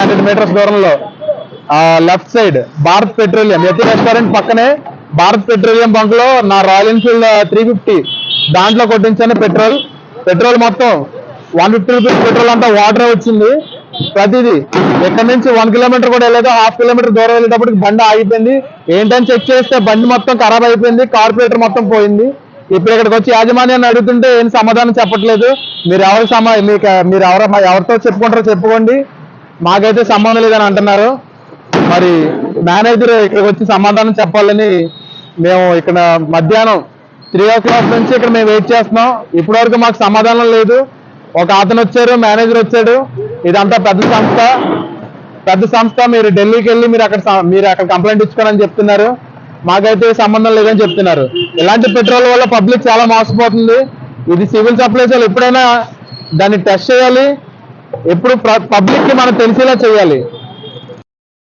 100 metres దూరంలో left side Bharat petroleum యతి restaurant పక్కనే Bharat petroleum bunk లో నా రాయల్ ఎన్ఫీల్డ్ 350 దాంట్లో కొట్టించాను పెట్రోల్ మొత్తం 150 రూపీస్ పెట్రోల్ అంతా వాటర్ వచ్చింది. ప్రతిదీ ఇక్కడ నుంచి 1 కిలోమీటర్ కూడా వెళ్ళలేదు, ½ కిలోమీటర్ దూరం వెళ్ళేటప్పటికి బండి ఆగిపోయింది. ఏంటని చెక్ చేస్తే బండి మొత్తం ఖరాబ్ అయిపోయింది, కార్పొరేటర్ మొత్తం పోయింది. ఇప్పుడు ఇక్కడికి వచ్చి యాజమాన్యాన్ని అడుగుతుంటే ఏం సమాధానం చెప్పట్లేదు. మీరు ఎవరితో చెప్పుకుంటారో చెప్పుకోండి, మాకైతే సంబంధం లేదని అంటున్నారు. మరి మేనేజర్ ఇక్కడికి వచ్చి సమాధానం చెప్పాలని మేము ఇక్కడ మధ్యాహ్నం 3 o'clock నుంచి ఇక్కడ మేము వెయిట్ చేస్తున్నాం. ఇప్పటి వరకు మాకు సమాధానం లేదు. ఒక అతను వచ్చారు, మేనేజర్ వచ్చాడు. ఇదంతా పెద్ద సంస్థ, మీరు ఢిల్లీకి వెళ్ళి మీరు అక్కడ కంప్లైంట్ ఇచ్చుకోవాలని చెప్తున్నారు. మాకైతే సంబంధం లేదని చెప్తున్నారు. ఇలాంటి పెట్రోల్ వల్ల పబ్లిక్ చాలా మోసపోతుంది. ఇది సివిల్ సప్లైస్ వాళ్ళు ఎప్పుడైనా దాన్ని టెస్ట్ చేయాలి, ఎప్పుడు పబ్లిక్ కి మనం తెలిసేలా చేయాలి.